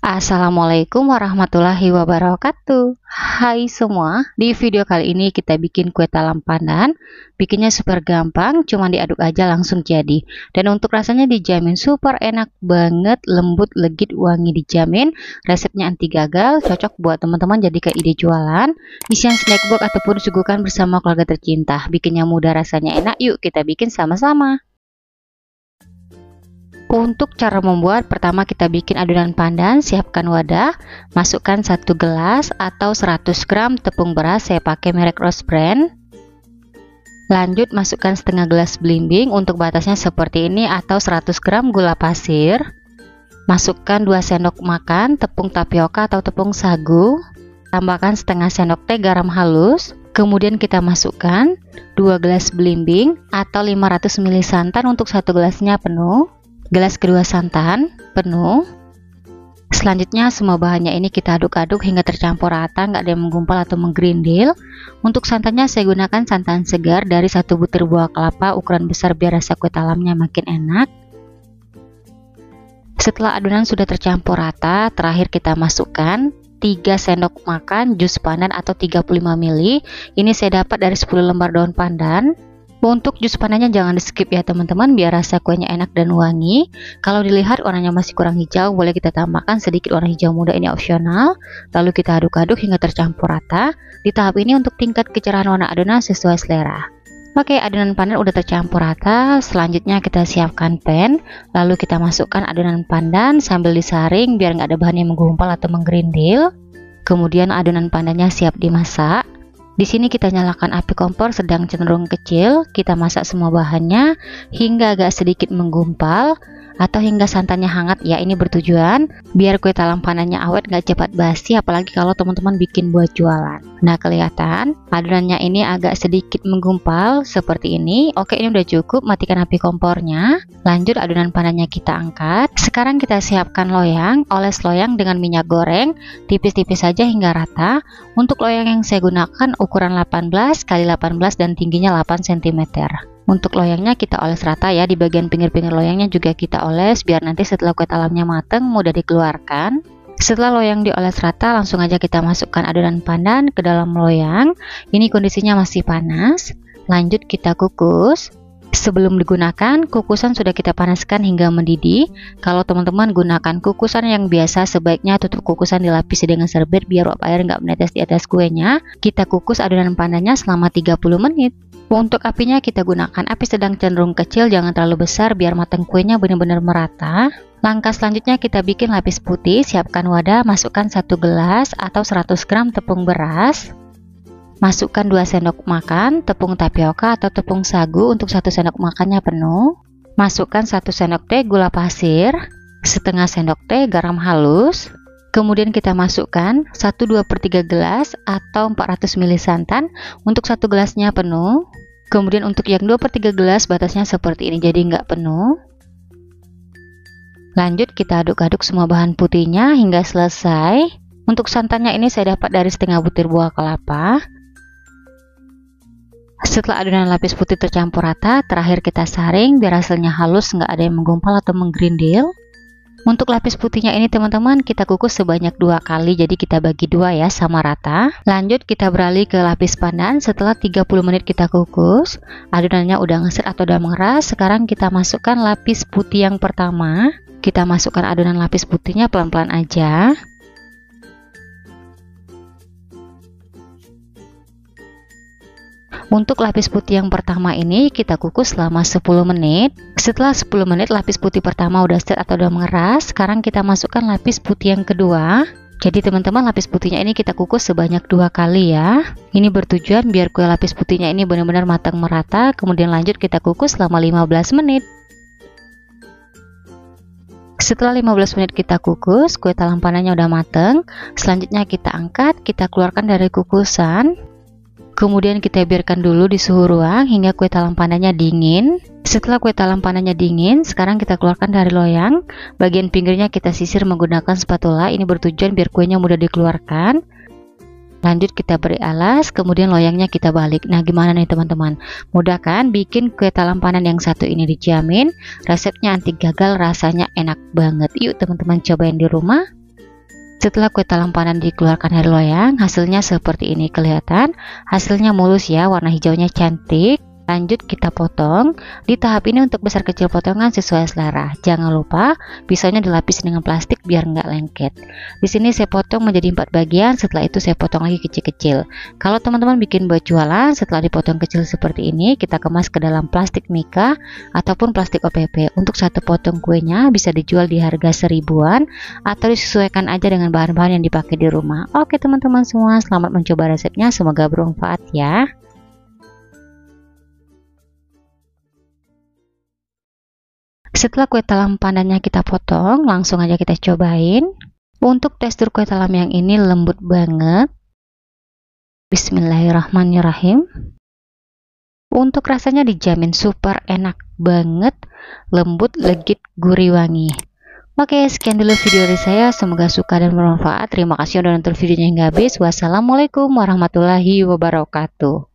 Assalamualaikum warahmatullahi wabarakatuh. Hai semua, di video kali ini kita bikin kue talam pandan. Bikinnya super gampang, cuma diaduk aja langsung jadi. Dan untuk rasanya dijamin super enak banget, lembut, legit, wangi dijamin. Resepnya anti gagal, cocok buat teman-teman jadi kayak ide jualan, isian snack box ataupun disuguhkan bersama keluarga tercinta. Bikinnya mudah, rasanya enak, yuk kita bikin sama-sama. Untuk cara membuat, pertama kita bikin adonan pandan. Siapkan wadah, masukkan 1 gelas atau 100 gram tepung beras, saya pakai merek Rose Brand. Lanjut masukkan setengah gelas belimbing, untuk batasnya seperti ini, atau 100 gram gula pasir. Masukkan 2 sendok makan tepung tapioka atau tepung sagu. Tambahkan setengah sendok teh garam halus. Kemudian kita masukkan 2 gelas belimbing atau 500 ml santan, untuk 1 gelasnya penuh. Gelas kedua santan penuh. Selanjutnya semua bahannya ini kita aduk-aduk hingga tercampur rata, nggak ada yang menggumpal atau menggerindil. Untuk santannya saya gunakan santan segar dari 1 butir buah kelapa ukuran besar biar rasa kue talamnya makin enak. Setelah adonan sudah tercampur rata, terakhir kita masukkan 3 sendok makan jus pandan atau 35 ml. Ini saya dapat dari 10 lembar daun pandan. Untuk jus pandannya jangan di skip ya teman-teman, biar rasa kuenya enak dan wangi. Kalau dilihat warnanya masih kurang hijau, boleh kita tambahkan sedikit warna hijau muda, ini opsional. Lalu kita aduk-aduk hingga tercampur rata. Di tahap ini untuk tingkat kecerahan warna adonan sesuai selera. Oke, adonan pandan udah tercampur rata. Selanjutnya kita siapkan pan. Lalu kita masukkan adonan pandan sambil disaring biar nggak ada bahan yang menggumpal atau menggerindil. Kemudian adonan pandannya siap dimasak. Di sini kita nyalakan api kompor sedang cenderung kecil. Kita masak semua bahannya hingga agak sedikit menggumpal atau hingga santannya hangat ya. Ini bertujuan biar kue talam pandannya awet, nggak cepat basi, apalagi kalau teman-teman bikin buat jualan. Nah, kelihatan adonannya ini agak sedikit menggumpal seperti ini. Oke, ini udah cukup, matikan api kompornya. Lanjut adonan pandannya kita angkat. Sekarang kita siapkan loyang. Oles loyang dengan minyak goreng tipis-tipis saja hingga rata. Untuk loyang yang saya gunakan ukuran 18 x 18 dan tingginya 8 cm. Untuk loyangnya kita oles rata ya, di bagian pinggir-pinggir loyangnya juga kita oles biar nanti setelah kue talamnya mateng mudah dikeluarkan. Setelah loyang dioles rata, langsung aja kita masukkan adonan pandan ke dalam loyang. Ini kondisinya masih panas. Lanjut kita kukus. Sebelum digunakan, kukusan sudah kita panaskan hingga mendidih. Kalau teman-teman gunakan kukusan yang biasa, sebaiknya tutup kukusan dilapisi dengan serbet biar uap air nggak menetes di atas kuenya. Kita kukus adonan pandannya selama 30 menit. Untuk apinya kita gunakan api sedang cenderung kecil, jangan terlalu besar biar matang kuenya benar-benar merata. Langkah selanjutnya kita bikin lapis putih. Siapkan wadah, masukkan 1 gelas atau 100 gram tepung beras. Masukkan 2 sendok makan tepung tapioka atau tepung sagu, untuk 1 sendok makannya penuh. Masukkan 1 sendok teh gula pasir, setengah sendok teh garam halus. Kemudian kita masukkan 1/2/3 gelas atau 400 ml santan, untuk 1 gelasnya penuh. Kemudian untuk yang 2/3 gelas batasnya seperti ini, jadi nggak penuh. Lanjut kita aduk-aduk semua bahan putihnya hingga selesai. Untuk santannya ini saya dapat dari setengah butir buah kelapa. Setelah adonan lapis putih tercampur rata, terakhir kita saring biar hasilnya halus, nggak ada yang menggumpal atau menggerindil. Untuk lapis putihnya ini teman-teman kita kukus sebanyak 2 kali, jadi kita bagi 2 ya, sama rata. Lanjut kita beralih ke lapis pandan. Setelah 30 menit kita kukus, adonannya udah ngeset atau udah mengeras. Sekarang kita masukkan lapis putih yang pertama. Kita masukkan adonan lapis putihnya pelan-pelan aja. Untuk lapis putih yang pertama ini kita kukus selama 10 menit. Setelah 10 menit lapis putih pertama udah set atau udah mengeras, sekarang kita masukkan lapis putih yang kedua. Jadi teman-teman, lapis putihnya ini kita kukus sebanyak 2 kali ya. Ini bertujuan biar kue lapis putihnya ini benar-benar matang merata. Kemudian lanjut kita kukus selama 15 menit. Setelah 15 menit kita kukus, kue talam pandannya udah mateng. Selanjutnya kita angkat, kita keluarkan dari kukusan. Kemudian kita biarkan dulu di suhu ruang hingga kue talam pandannya dingin. Setelah kue talam pandannya dingin, sekarang kita keluarkan dari loyang. Bagian pinggirnya kita sisir menggunakan spatula. Ini bertujuan biar kuenya mudah dikeluarkan. Lanjut kita beri alas, kemudian loyangnya kita balik. Nah, gimana nih teman-teman? Mudah kan? Bikin kue talam pandan yang satu ini dijamin resepnya anti gagal, rasanya enak banget. Yuk teman-teman cobain di rumah. Setelah kue talam pandan dikeluarkan dari loyang, hasilnya seperti ini kelihatan. Hasilnya mulus ya, warna hijaunya cantik. Lanjut kita potong. Di tahap ini untuk besar kecil potongan sesuai selera. Jangan lupa pisaunya dilapis dengan plastik biar nggak lengket. Di sini saya potong menjadi 4 bagian, setelah itu saya potong lagi kecil-kecil. Kalau teman-teman bikin buat jualan, setelah dipotong kecil seperti ini, kita kemas ke dalam plastik mika ataupun plastik OPP. Untuk satu potong kuenya bisa dijual di harga 1000-an atau disesuaikan aja dengan bahan-bahan yang dipakai di rumah. Oke teman-teman semua, selamat mencoba resepnya, semoga bermanfaat ya. Setelah kue talam pandannya kita potong, langsung aja kita cobain. Untuk tekstur kue talam yang ini lembut banget. Bismillahirrahmanirrahim. Untuk rasanya dijamin super enak banget, lembut, legit, gurih, wangi. Oke, sekian dulu video dari saya. Semoga suka dan bermanfaat. Terima kasih sudah nonton videonya hingga habis. Wassalamualaikum warahmatullahi wabarakatuh.